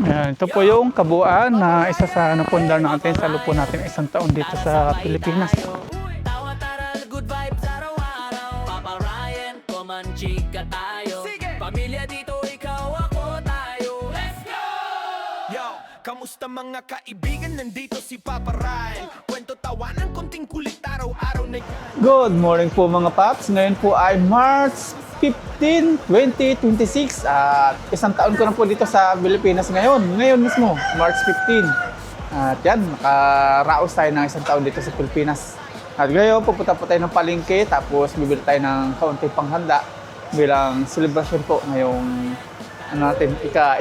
Ayan, ito po yung kabuuan na isa sa napundar natin sa lupo natin isang taon dito sa Pilipinas. Tawa taral, good vibes araw-araw. Papa Ryan, kumanchika tayo. Pamilya dito, ikaw, ako, tayo. Let's go! Yo, kamusta mga kaibigan? Nandito si Papa Ryan. Kwento tawanan, konting kulit araw-araw na... Good morning po mga paps. Ngayon po ay March 15, 2026 at isang taon ko na po dito sa Pilipinas ngayon. Ngayon mismo, March 15. At yan, nakaraos tayo ng isang taon dito sa Pilipinas. At ngayon, pupunta po tayo ng palengke tapos bibili tayo ng kaunting panghanda bilang celebration po ngayong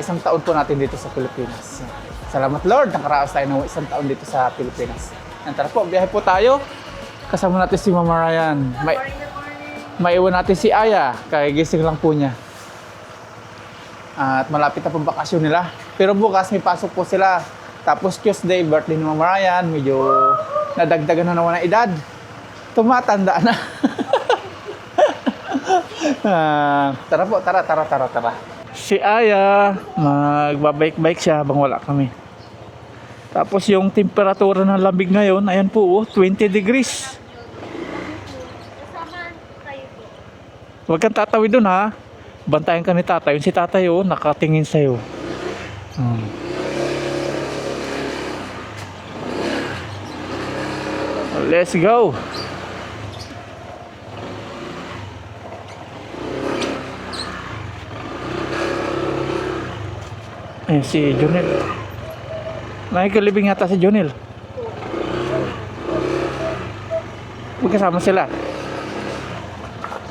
isang taon po natin dito sa Pilipinas. Salamat Lord, nakaraos tayo ng isang taon dito sa Pilipinas. Yan, tara po, biyahe po tayo. Kasama natin si Mama Ryan. Maiwan natin si Aya, kagigising lang po niya. At malapit na po bakasyon nila. Pero bukas may pasok po sila. Tapos Tuesday, birthday ni Mama Ryan. Medyo nadagdagan na naman ng edad. Tumatanda na. Tara po, tara. Si Aya, magbabike-bike siya habang wala kami. Tapos yung temperatura ng lamig ngayon, ayan po, 20 degrees. Huwag kang tatawid dun ha. Bantayan ka ni tatay. Yung si tatay nakatingin sa'yo. Let's go. Ayan si Jonel. Nakikalibing yata si Jonel. Magkasama sila.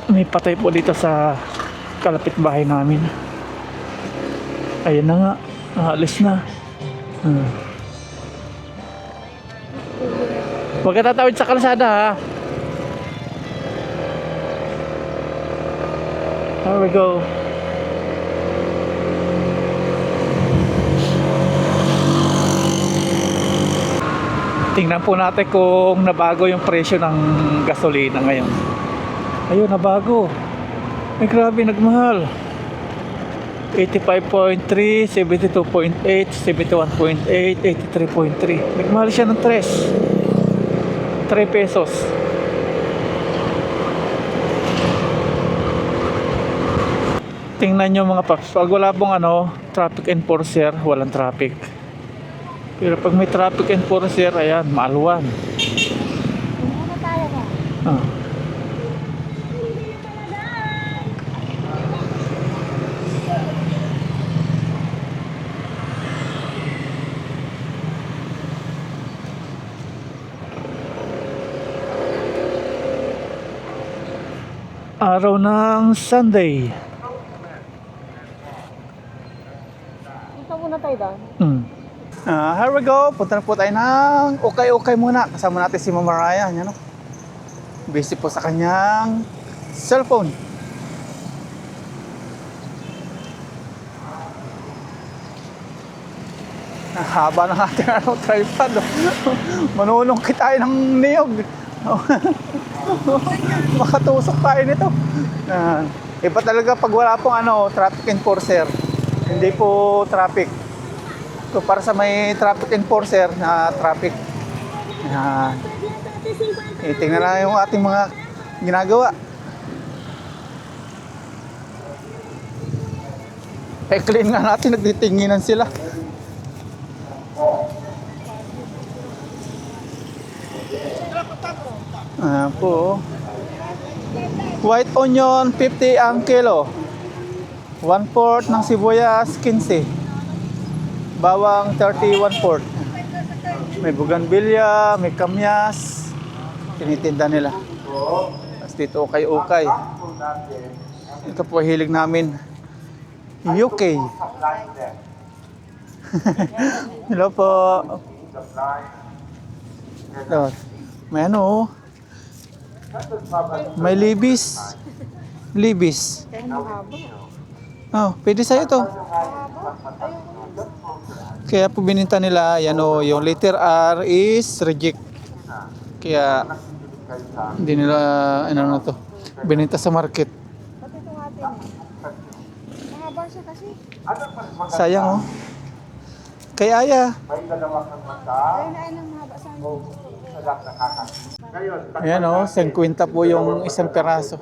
May patay po dito sa kalapit bahay namin. Ayan na nga, alis na. Huwag ka tatawid sa kalsada ha. There we go. Tingnan po natin kung nabago yung presyo ng gasolina ngayon. Ayun, nabago. Ay, grabe, nagmahal. 85.3, 72.8, 71.8, 83.3. Nagmahal siya ng 3 pesos. Tingnan nyo mga paps. Pag wala pong traffic enforcer, walang traffic. Pero pag may traffic enforcer, ayan, maalwan. Araw ng Sunday. Punta muna tayo doon. Here we go. Punta na po tayo ng okay muna. Kasama natin si Mama Ryan. Busy po sa kanyang cellphone. Haba ng ating tripod. Manunong tayo ng niyog. Makatusok tayo nito. Iba talaga pag wala pong traffic enforcer. Hindi po traffic. So para sa may traffic enforcer na traffic. Tingnan na yung ating mga ginagawa. Clean nga natin, nagtitinginan sila. Po. White onion 50 ang kilo. 1/4 ng sibuyas 15. Bawang 30 1/4. May bougainvillea, may kamyas. Tinitinda nila. Tapos dito ukay. Ito po hilig namin. UK. Hello po. May may libis. Pwede sa'yo to. Kaya po bininta nila, yung letter R is reject. Kaya hindi nila bininta sa market. Mahaba siya kasi. Sayang Kay Aya. Ayan o, 50 po yung isang peraso.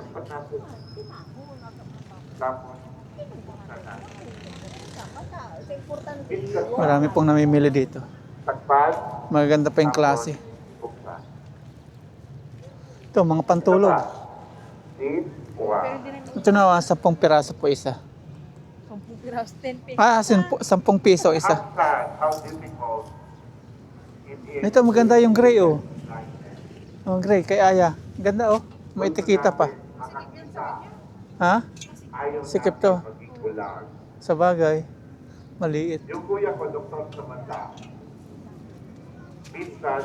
Marami pong namimili dito. Maganda pa yung klase. Ito, mga pantulog. Ito na, 10 peraso po isa. 10 piras, 10 pesos. Ah, 10 piso isa. Ito, maganda yung gray oh. Oh, gray, kay Aya. Ganda oh. May etikita pa. Ha? Sikip to. Sa bagay. Maliit. Yung kuya ko, Dr. Samantha, minsan,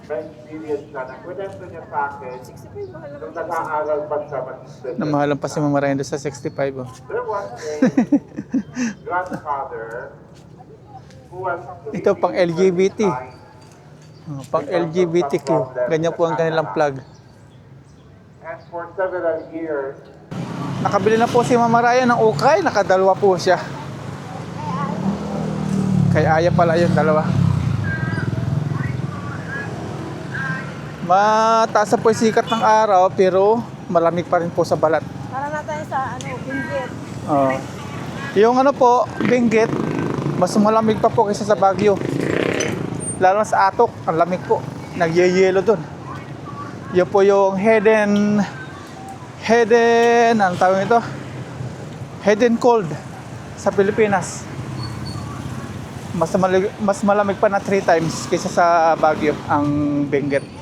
may experience siya na kwento niya sa akin, nung nag-aaral pa siya, Namahalan pa si Mama Ryan doon sa 65 oh. there was a grandfather who was Ito pang LGBT. Oh, pang LGBTQ. Ganyan po ang kanilang plug. and for several years, Nakabili na po si Mama Ryan ng ukay. Nakadalawa po siya. Kay Aya pala yun, dalawa. Mataas na po yung sikat ng araw pero malamig pa rin po sa balat. Para na tayo sa Benguet. Oh. Yung ano po, Benguet, mas malamig pa po kaysa sa Baguio. Lalo na sa Atok, ang lamig po. Nagyayelo dun. Yun po yung anong tawag ito? Head and cold sa Pilipinas. Mas malamig pa na 3 times kaysa sa Baguio ang Benguet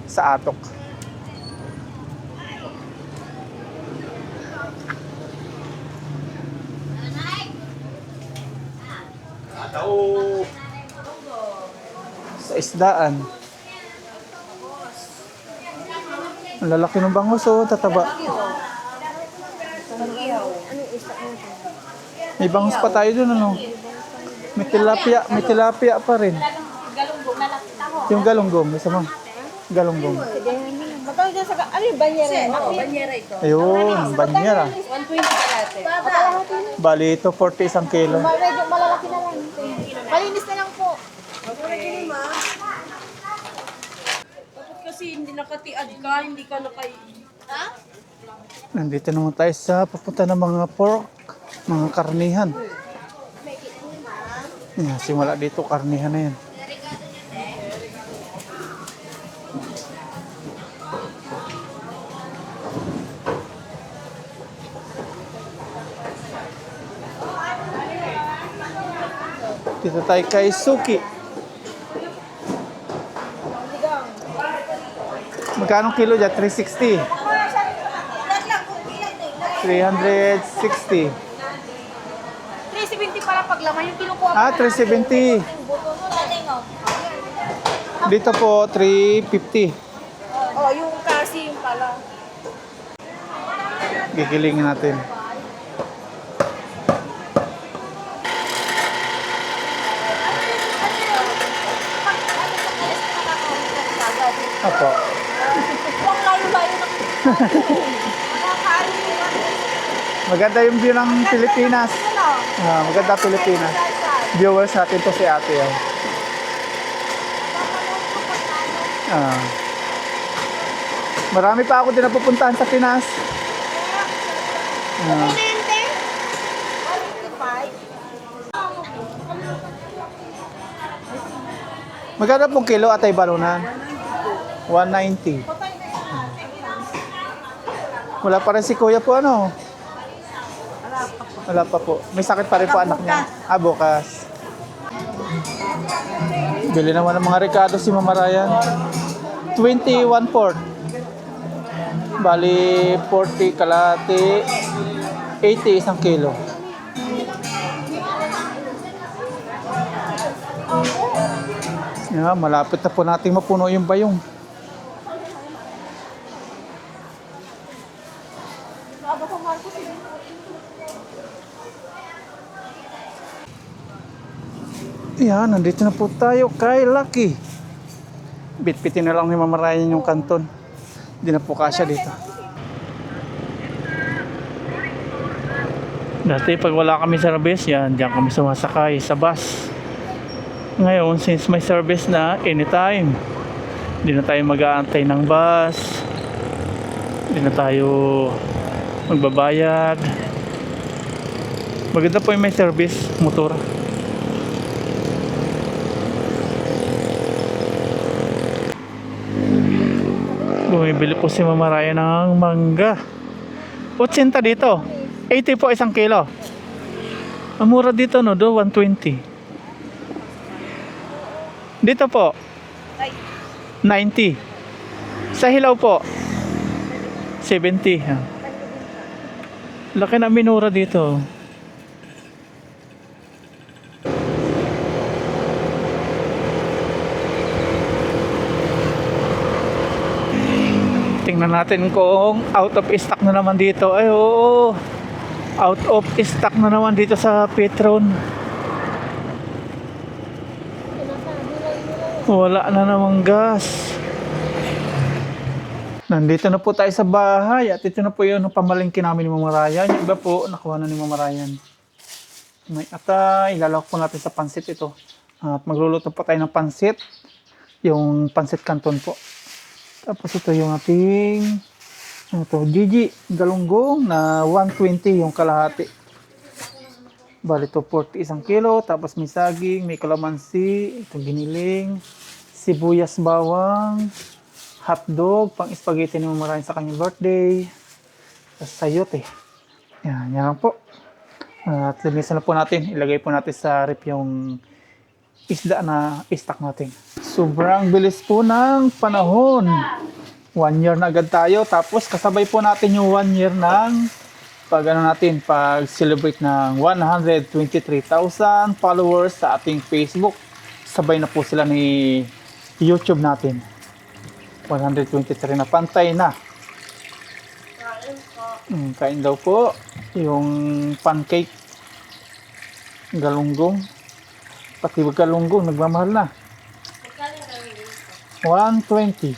sa Atok. Sa isdaan. Ang lalaki ng bangus oh, tataba. May bangus pa tayo dun ano. May tilapia pa rin. Yung galunggong, isa mo. Galunggong. Magkano dyan sa... Ano yung banyera? Banyera ito. Ayun, banyera. 120 kalate. Bali ito 40 isang kilo. Medyo malalaki na lang. Malinis na lang po. Bakit kasi hindi nakatiad ka, hindi ka nakay... Nandito naman tayo sa papunta ng mga pork, mga karnihan. Yan, simula dito karnihan na yan. Dito tayo kay Suki. Magkano kilo dyan? 360. 360. 370 para paglaman yung kinukuha Ah, 370. Dito po, 350. Oh, yung kasi yung pala. Gigilingin natin. Apo. Huwag layo-layo na. Maganda yung view ng Pilipinas. Ah, maganda Pilipinas. Viewers natin to si ate. Oh. Ah. Marami pa ako din napupuntahan sa Pinas. Ah. Maganda pong kilo atay balunan? 190. Wala pa rin si kuya po ano? Wala pa po. May sakit pa rin po anak niya. Ah, bukas. Bili naman ng mga Ricardo si Mama Ryan. 21 Bali 40 kalate. 80 isang kilo. Yeah, malapit na po nating mapuno yung bayong. Yan, nandito na po tayo kay Lucky. Bitbitin na lang ni Mama Ryan yung kanton. Hindi na po kasya dito. Dati pag wala kami sa Rabes, yan, diyan kami sumasakay sa bus. Ngayon, since may service na anytime, hindi na tayo mag-aantay ng bus, hindi na tayo magbabayad. Maganda po yung may service motor. Bumibili po si Mama Raya ng mangga. 80 dito. 80 po isang kilo. Ang mura dito, no? Do 120. Dito po 90. Sa hilaw po 70. Laki na minura dito. Tingnan natin kung out of stock na naman dito. Ay, oo. Out of stock na naman dito sa Petron. Wala na namang gas. Nandito na po tayo sa bahay. At ito na po yung pamalingkin namin ni Mama Ryan. Yung iba po, nakuha na ni Mama Ryan. May atay. Ilalawak po natin sa pansit ito. At magluluto po tayo ng pansit. Yung pansit canton po. Tapos ito yung ating Gigi galunggong na 120 yung kalahati. Bali ito 40 isang kilo. Tapos may saging, may kalamansi, ito giniling, sibuyas bawang, hotdog, pang spaghetti ni Mama Ryan sa kanyang birthday. Tapos sayote. Yan po. At linisan na po natin. Ilagay po natin sa rep yung isda na stock natin. Sobrang bilis po ng panahon. 1 year na agad tayo. Tapos kasabay po natin yung 1 year ng pag-celebrate ng 123,000 followers sa ating Facebook. Sabay na po sila ni YouTube natin. 123 na, pantay na. Kain daw po yung pancake galunggong. Pati galunggong nagmamahal na. 120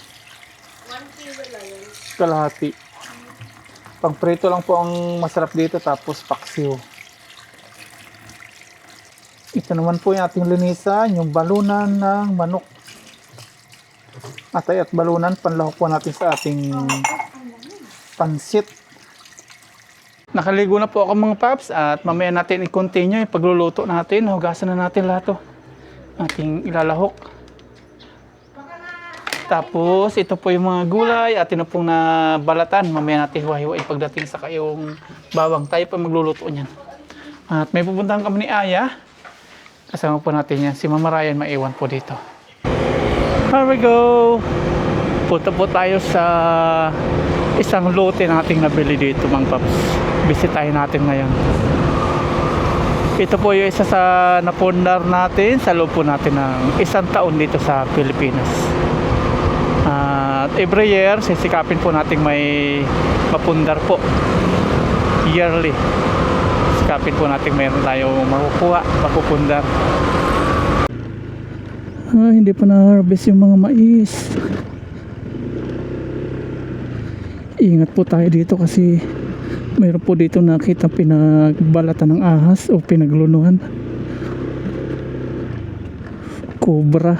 kalahati. Pang prito lang po ang masarap dito, tapos paksiw. Ito naman po yung ating linisan, yung balunan ng manok. Atay at balunan, panlahok po natin sa ating pansit. Nakaligo na po ako mga paps, at mamaya natin i-continue yung pagluluto natin. Hugasan na natin lahat to. Ating ilalahok. Tapos ito po yung mga gulay, atin na pong nabalatan. Mamaya natin hiwa-hiwain pagdating sa kayong bawang. Tayo pa magluluto niyan. At may pupuntahan kami ni Aya. Kasama po natin yan. Si Mama Ryan maiwan po dito. Here we go! Punta po tayo sa isang lote nating nabili dito mga paps. Bisitahin natin ngayon. Ito po yung isa sa napundar natin sa loob po natin ng 1 taon dito sa Pilipinas. At every year, sisikapin po natin may mapundar po. Yearly. Sisikapin po natin mayroon tayo makukuha, mapupundar. Hindi pa na-harvest yung mga mais. Ingat po tayo dito kasi mayroon po dito nakita pinagbalatan ng ahas o pinaglunuhan. Cobra.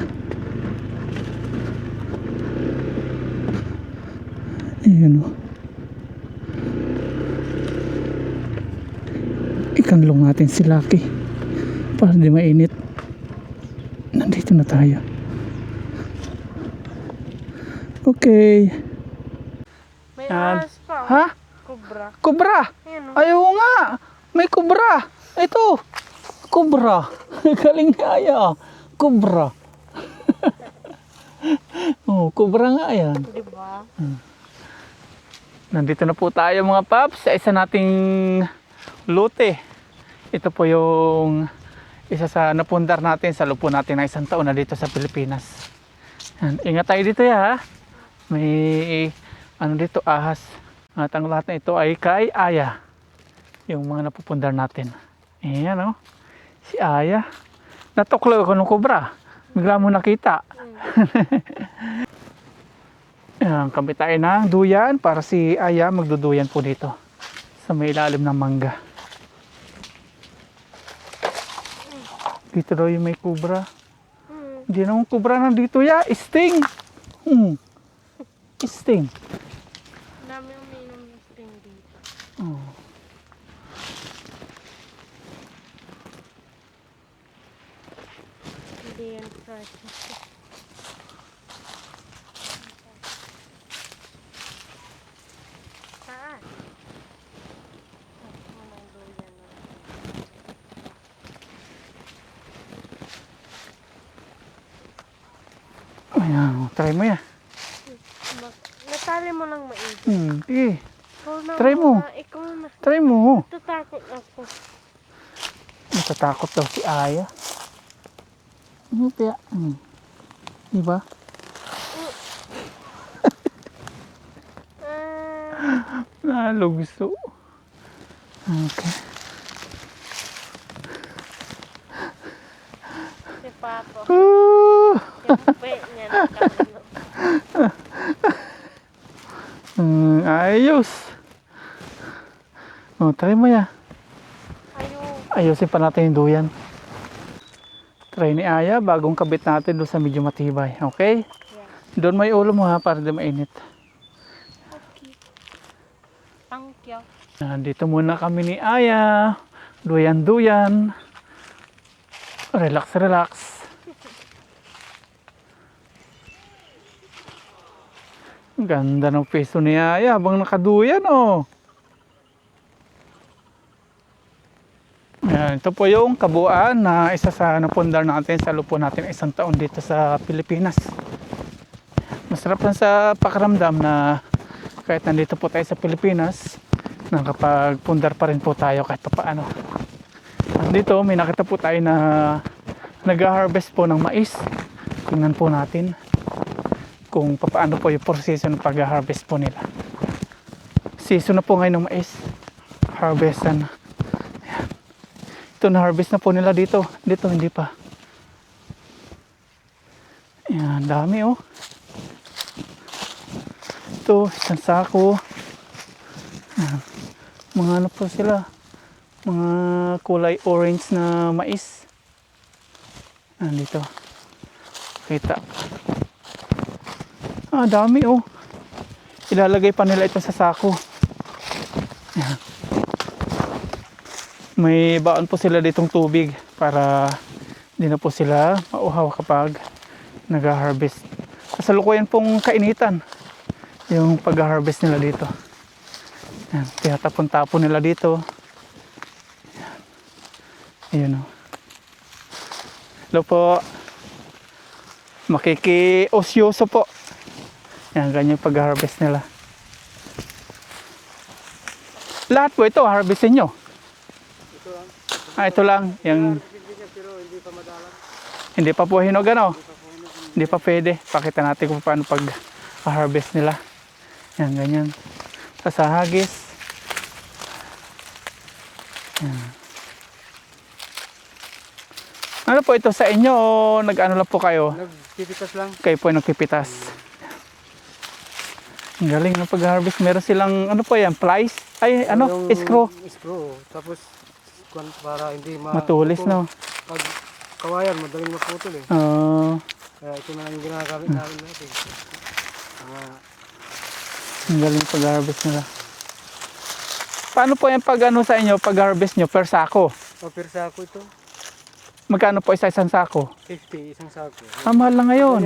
Ayan o. Ikanlong natin si Lucky para di mainit. Nandito na tayo. Okay. May Yan. ahas pa. Ha? Cobra. Cobra! Ayan o. Ayaw nga! May cobra! Ito! Cobra! Galing nga Aya. Cobra. Oh, cobra nga yan. Diba? Nandito na po tayo mga paps sa isa nating lote. Ito po yung isa sa napundar natin sa lupo natin na 1 taon na dito sa Pilipinas. Yan. Ingat tayo dito ya. May ano dito, ahas. At ang lahat na ito ay kay Aya. Yung mga napupundar natin. Ayan o. Si Aya. Natuklaw ako ng cobra. Bigla mo nakita. Ayan, kami tayo ng duyan para si Aya magduduyan po dito sa may ilalim ng mangga. Dito daw yung may cobra. Hindi naman kubra nandito ya. Sting. Sting. Dami uminom ng sting dito. Oh. Hindi yan fresh. Saan? Ako ng duyan na. Ayan, try mo ya. Natali mo lang maigi. Sige. Ikaw na Try mo. muna, ikaw na. Try mo. Tatakot ako. Natatakot daw si Aya. Ano kaya? Diba? Nalugso. Okay. Si Papa. Ah! Siyempre niya nakakano. Ayos. Oh, try mo ya. Ayun. Ayusin pa natin yung duyan. Try ni Aya, bagong kabit natin doon sa medyo matibay. Okay? Yeah. Doon may ulo mo ha, para di mainit. Okay. Thank you. Dito muna kami ni Aya. Duyan-duyan. Relax, relax. Ganda ng peso ni Aya habang nakaduyan oh. Ayan, ito po yung kabuuan na isa sa napundar natin sa lupo natin isang taon dito sa Pilipinas. Masarap lang sa pakiramdam na kahit nandito po tayo sa Pilipinas, nakapagpundar pa rin po tayo kahit pa paano. Dito may nakita po tayo na nag-harvest po ng mais. Tingnan po natin kung paano po yung proseso ng pag-harvest po nila. Season na po ngayon ng mais. Harvestan na. Ito na-harvest na po nila dito. Dito hindi pa. Ayan, dami oh. Ito, isang sako. Ayan. Mga ano po sila. Mga kulay orange na mais. Ayan, dito. Kita. Dami oh. Ilalagay pa nila ito sa sako. Ayan. May baon po sila ditong tubig para di na po sila mauhaw kapag nag-harvest. Kasalukuyan pong kainitan yung pag-harvest nila dito. Ayan, tinatapon-tapon nila dito. Ayan o. Hello po. Makiki-osyoso po. Ayan, ganyan yung pag-harvest nila. Lahat po ito, harvestin nyo. Ito lang. Yung... Hindi pa po hinog ano? Hindi pa pwede. Pakita natin kung paano pag-harvest nila. Yan, ganyan. Sasahagis. Yan. Ano po ito sa inyo o nag-ano lang po kayo? Nagpipitas lang. Kayo po nagpipitas. Ang galing ng pag-harvest. Meron silang ano po yan? Plies? Ay ano? Screw. Screw. Tapos para hindi matulis no? Pag kawayan, madaling maputol eh. Kaya ito na lang yung ginagamit namin natin. Ang galing pag-harvest nila. Paano po yung pag ano sa inyo, pag-harvest nyo per sako? Per sako ito. Magkano po isang sako? 50 isang sako. Mahal lang ngayon.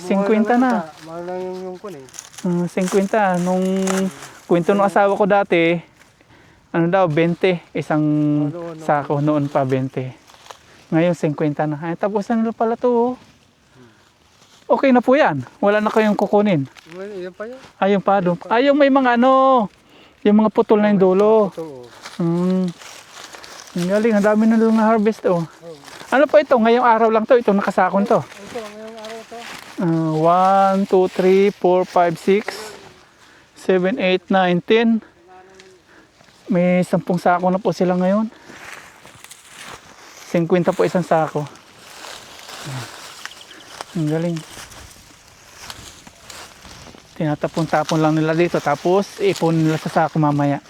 50 50 na. Mahal lang yung kun eh. 50. Nung kwento ng asawa ko dati, ano daw, 20. Isang sako. Noon pa 20. Ngayon 50 na. Ay, tapos na nila pala to. Okay na po yan. Wala na kayong kukunin. Yan pa yun. Ayun pa doon. Yung may mga ano, yung mga putol na yung dulo. Ito. Ang galing, ang dami na lang na-harvest oh. Ano po ito? Ngayong araw lang to, itong nakasakon to. Ito, ngayong araw ito. 1, 2, 3, 4, 5, 6, 7, 8, 9, 10. May 10 sako na po sila ngayon. 50 po isang sako. Ang galing. Tinatapon-tapon lang nila dito, tapos ipon nila sa sako mamaya.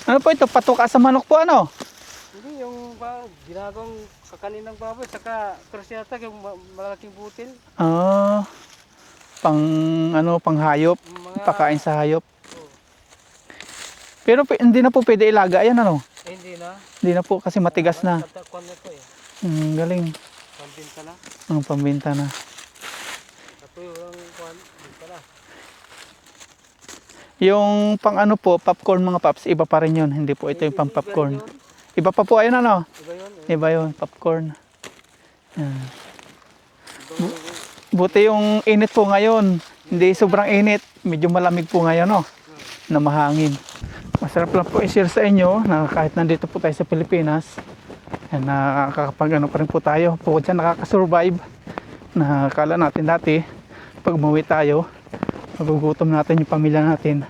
Ano po ito? Patuka sa manok po ano? Hindi, yung ginagawang kakanin ng baboy, saka krosiyata, yung malaking butil. Ah, pang ano, pang hayop, Mga, pakain sa hayop. Pero hindi na po pwede ilaga yan ano. hindi na. Hindi na po kasi matigas na. Tatakwan na ito eh. Galing. Pambinta na. Ang pambinta na. Ito yung kwan, binta na. Yung pang ano po, popcorn mga paps, iba pa rin yun. Hindi po ito yung pang popcorn. Iba pa po, ayun ano. Iba yun. Iba yun, popcorn. Yan. Buti yung init po ngayon. Hindi sobrang init. Medyo malamig po ngayon, no? Na mahangin. Masarap lang po i-share sa inyo na kahit nandito po tayo sa Pilipinas, yan, nakakapag ano pa rin po tayo. Bukod dyan, nakakasurvive. Nakakala natin dati, pag umuwi tayo, magugutom natin yung pamilya natin.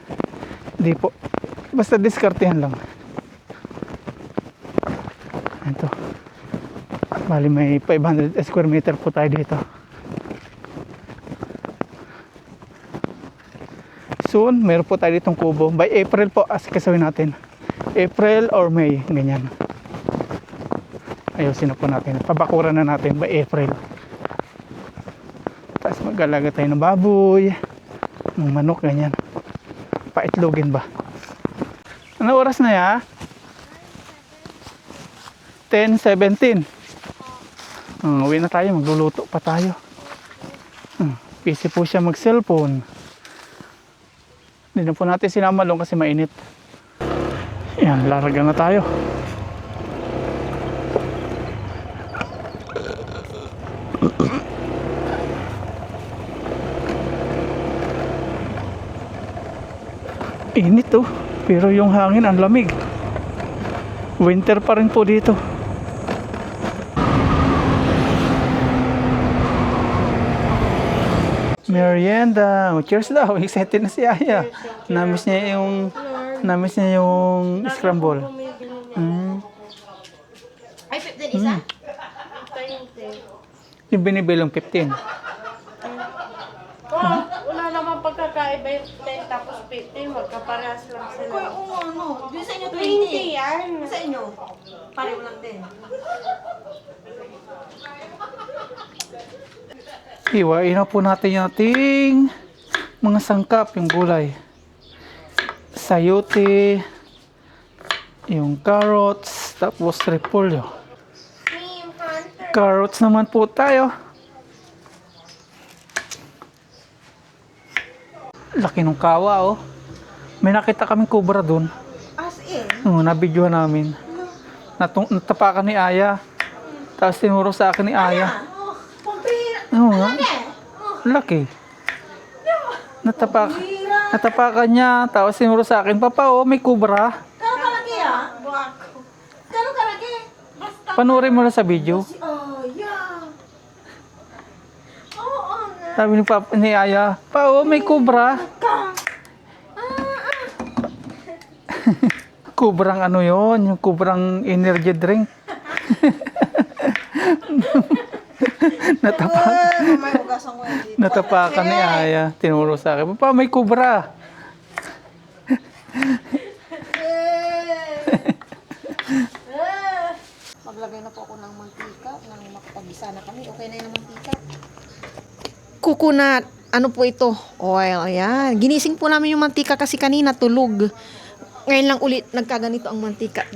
Hindi po. Basta diskartehan lang. Ito. Bali may 500 square meter po tayo dito. Soon, meron po tayo ditong kubo. By April po, asikasawin natin. April or May, ganyan. Ayusin na po natin. Pabakuran na natin by April. Tapos mag-alaga tayo ng baboy, ng manok, ganyan. Paitlogin ba? Ano oras na ya? 10:17. Uwi na tayo, magluluto pa tayo. Busy po siya mag-cellphone. Hindi na po natin sinama doon kasi mainit. Yan, larga na tayo. Init oh, pero yung hangin ang lamig. Winter pa rin po dito. Merienda. Oh, cheers daw. Excited na si Aya. Namiss niya yung scramble. Ay, 15 isa? Yung binibilong 15. Wala naman pagkakaiba yung 10 tapos 15, magkaparehas lang sila. Oo, Yung sa inyo 20 yan. Sa inyo, pareho lang din. Hiwain na po natin yung ating mga sangkap, yung gulay. Sayote, yung carrots, tapos repolyo. Carrots naman po tayo. Laki ng kawa oh. May nakita kaming kubra dun. As in? Nabidyohan namin. Natapakan ni Aya. Tapos tinuro sa akin ni Aya. Oo nga. Laki. Natapakan niya. Tapos sinuro sa akin, Papa, oh, may kubra. Gano'n kalaki Gano'n kalaki? Basta. Panurin mo na sa video. Oh, yeah. Oo na. Sabi ni Papa, ni Aya, Pa, oh, may kubra. Kubrang ano yon, yung kubrang energy drink. Natapakan ni Aya. Tinuro sa akin, Papa, may kubra. Maglagay na po ako ng mantika nang makapag-isa na kami. Okay na yung mantika. Coconut. Ano po ito? Oil. Ayan. Ginising po namin yung mantika kasi kanina tulog. Ngayon lang ulit nagkaganito ang mantika.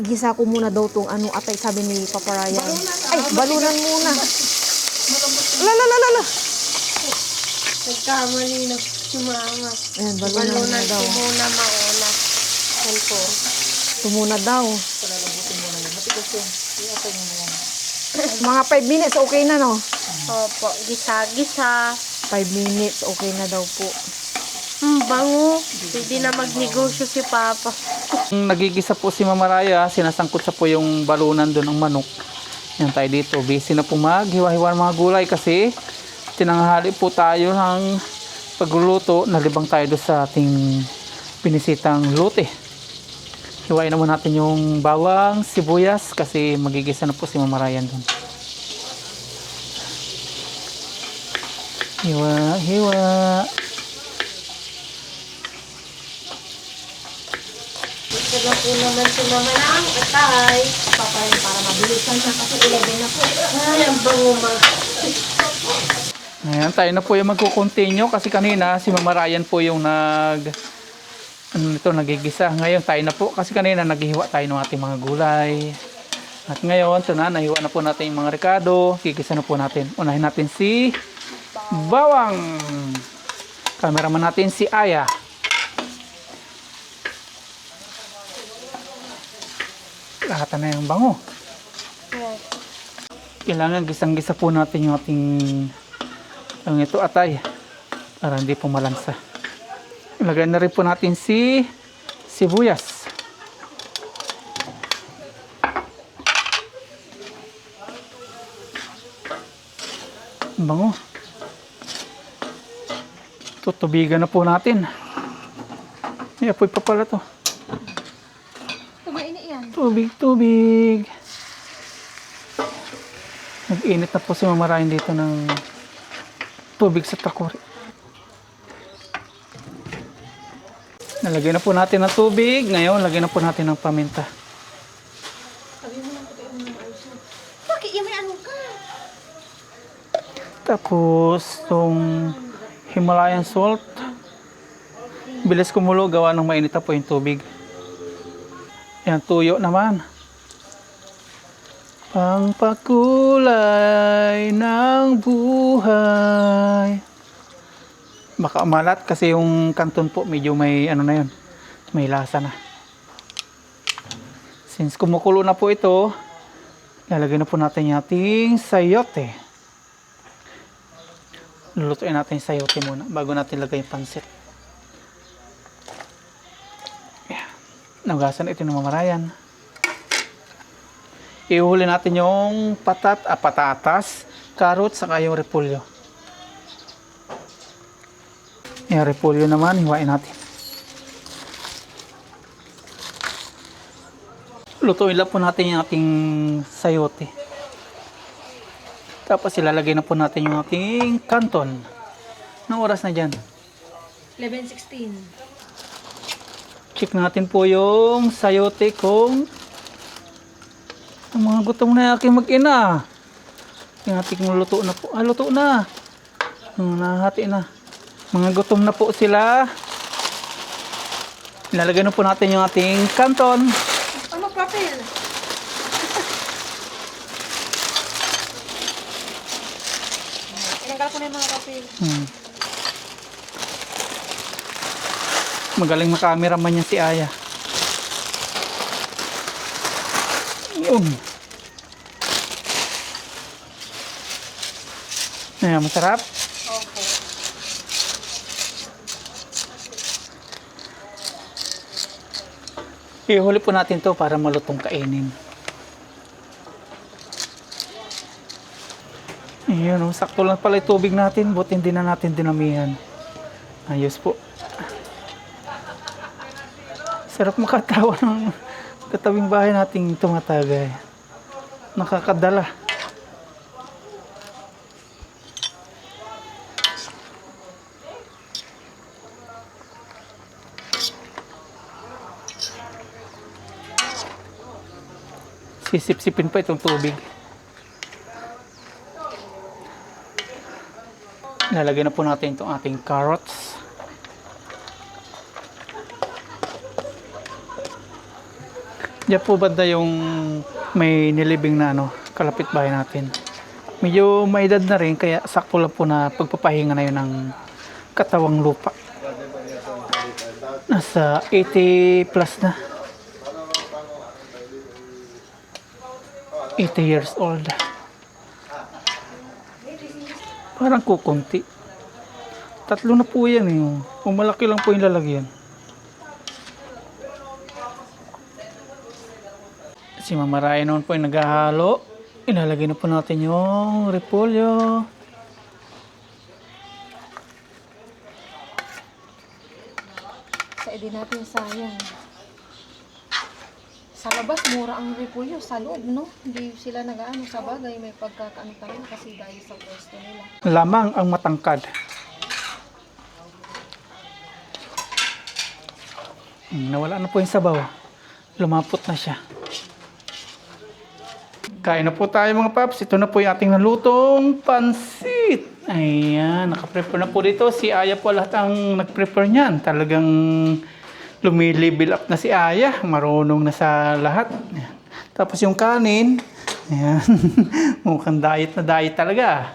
Gisa ko muna daw tong ano atay sabi ni Papa Ryan. Ay, balunan muna. La. Nagkamali na si Mama. Ayan, balunan muna daw. ko muna mauna. Yan po. Ito muna daw. Mga 5 minutes, okay na no? Opo, gisa-gisa. 5 minutes, okay na daw po. Bango. Pwede na magnegosyo si Papa. Nagigisa po si Mama Raya, sinasangkot sa po yung balunan doon ng manok. Yan tayo dito. Busy na po maghiwa-hiwa ng mga gulay kasi tinanghali po tayo ng pagluluto. Nalibang tayo doon sa ating binisitang lote. Hiwain naman natin yung bawang, sibuyas kasi magigisa na po si Mama Raya doon. Hiwa. Ito na po naman si Mama ng atay. Papayin para mabilisan na kasi 11 na po. Ay, ang bango ma. Ayan, tayo na po yung magkukontinue kasi kanina si Mama Ryan po yung nagigisa. Ngayon tayo na po kasi kanina naghihiwa tayo ng ating mga gulay. At ngayon, ito na, nahiwa na po natin yung mga rekado. Gigisa na po natin. Unahin natin si Bawang. Cameraman natin si Aya. Lahat na yung bango. Kailangan gisang-gisa po natin yung ating ito atay para hindi po malansa. Ilagay na rin po natin si sibuyas. Ang bango. Tutubigan na po natin. Ay, apoy pa pala to. Tumainit yan. Tubig, tubig. Nag-init na po si Mama Ryan dito ng tubig sa takuri. Nalagyan na po natin ng tubig. Ngayon, lagyan na po natin ng paminta. Bakit yan may ano ka? Tapos, itong Himalayan salt. Bilis kumulo, gawa ng mainit na po yung tubig. Yan, tuyo naman. Pangpakulay ng buhay. Baka malat kasi yung kanton po medyo may ano na yun, may lasa na. Since kumukulo na po ito, lalagyan na po natin yung ating sayote. Lulutuin natin yung sayote muna bago natin lagay yung pansit. Yeah. Naugasan ito ng Mama Ryan. Ihuli natin yung patatas, carrots, saka yung repolyo. Yung repolyo naman, hiwain natin. Lutuin lang po natin yung ating sayote. Tapos ilalagay na po natin yung ating kanton. Anong oras na dyan? 11:16. Check natin po yung sayote kung ang mga gutom na yung aking mag-ina. Yung ating luto na po. Ah, luto na. Nahati na. Mga gutom na po sila. Ilalagay na po natin yung ating kanton. Ano papel? Tinanggal ko na yung mga papel. Magaling makameraman niya si Aya. Yun. Ayan, masarap. Ihuli po natin to para malutong kainin. Ayun, sakto lang pala yung tubig natin. Buti hindi na natin dinamihan. Ayos po. Sarap makatawa ng katabing bahay nating tumatagay. Nakakadala. Sisip-sipin pa itong tubig. Lalagyan na po natin itong ating carrots. Diyan po banda yung may nilibing na kalapit bahay natin. Medyo may edad na rin kaya sakto lang po na pagpapahinga na yun ng katawang lupa. Nasa 80 plus na. 80 years old. Parang kukunti. 3 na po yan eh. Kung malaki lang po yung lalagyan. Si Mama Ryan naman po yung naghahalo. Ilalagay na po natin yung repolyo. Sa edin natin sayang. Sa labas, mura ang repolyo. Sa loob, no? Hindi sila nag-ano sa bagay. May pagkakaano tayo kasi dahil sa pwesto nila. Lamang ang matangkad. Nawala na po yung sabaw. Lumapot na siya. Kain na po tayo mga paps. Ito na po yung ating nalutong pansit. Ayan, nakaprepare na po dito. Si Aya po lahat ang nagprepare niyan. Talagang lumilevel up na si Aya. Marunong na sa lahat. Ayan. Tapos yung kanin. Ayan. Mukhang diet na diet talaga.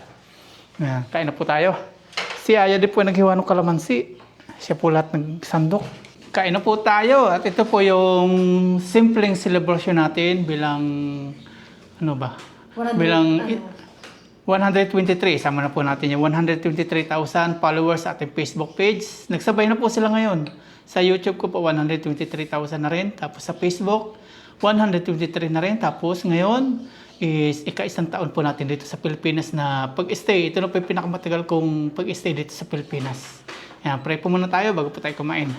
Ayan, kain na po tayo. Si Aya din po naghiwa ng kalamansi. Siya po lahat nagsandok. Kain na po tayo. At ito po yung simpleng celebration natin bilang ano ba? Bilang 123. Sama na po natin yung 123,000 followers sa ating Facebook page. Nagsabay na po sila ngayon. Sa YouTube ko po 123,000 na rin. Tapos sa Facebook 123 na rin. Tapos ngayon is ika-isang taon po natin dito sa Pilipinas na pag-stay. Ito na po yung pinakamatagal kong pag-stay dito sa Pilipinas. Ayan, pray po muna tayo bago po tayo kumain.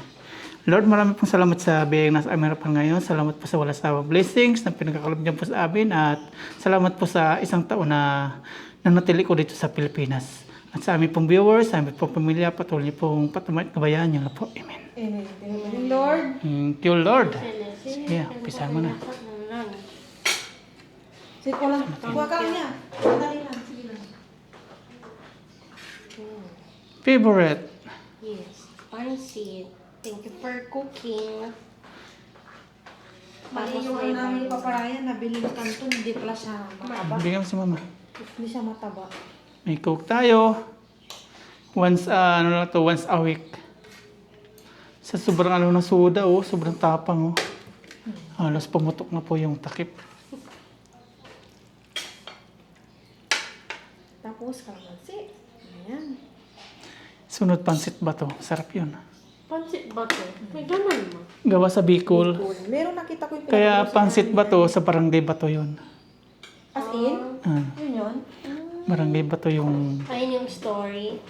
Lord, marami pong salamat sa biyayang nasa aming harapan ngayon. Salamat po sa walang sawang blessings na pinagkakalob niyo po sa amin. At salamat po sa isang taon na nanatili ko dito sa Pilipinas. At sa aming pong viewers, sa aming pong pamilya, patuloy niyo pong patumayin at kabayan niyo na po. Amen. Amen. Lord. Thank you, Lord. Sige, umpisa mo na. Sige ko lang. Kuha ka lang niya. Madali lang. Sige lang. Favorite. Yes, pansit. Thank you for cooking. Mali yung ano namin paparayan, nabili ng kanton, hindi pala siya mataba. Bigyan mo si Mama. Hindi siya mataba. May coke tayo. Once a week. Sa sobrang ng soda, sobrang tapang, halos pumutok na po yung takip. Tapos, kalamansi. Ayan. Sunod pansit ba to? Sarap yun. Pansit ba to? May ganun mo. Gawa sa Bicol. Meron nakita ko yung Kaya pinag-usapan pansit ba nila. to sa barangay ba to yun? As in? Ah, Yun yun? barangay ba to yung Ayun yung story.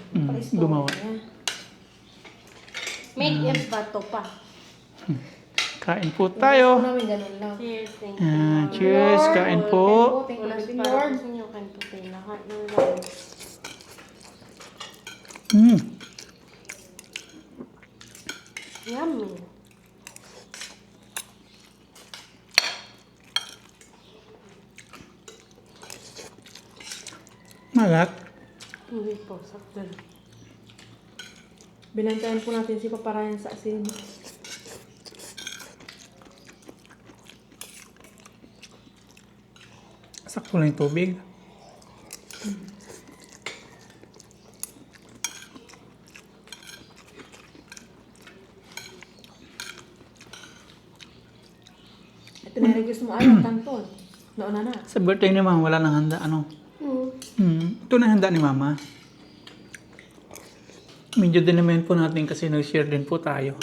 gumawa? Made in ba to pa? Kain po tayo. Namin ganun lang. Cheers, thank you. Cheers, kain po. Thank you, Unas Lord. para sa inyo kantutin lahat ng lives. Yummy. Malat. Hindi po, sakto. Bilantayan po natin si paparayan sa asin. Sakto lang yung tubig. Ito na yung gusto mo ayaw, kanton. Nauna na. Sa birthday ni Mama, wala nang handa. Ano? Ito na handa ni Mama. Medyo din naman po natin kasi nag-share din po tayo.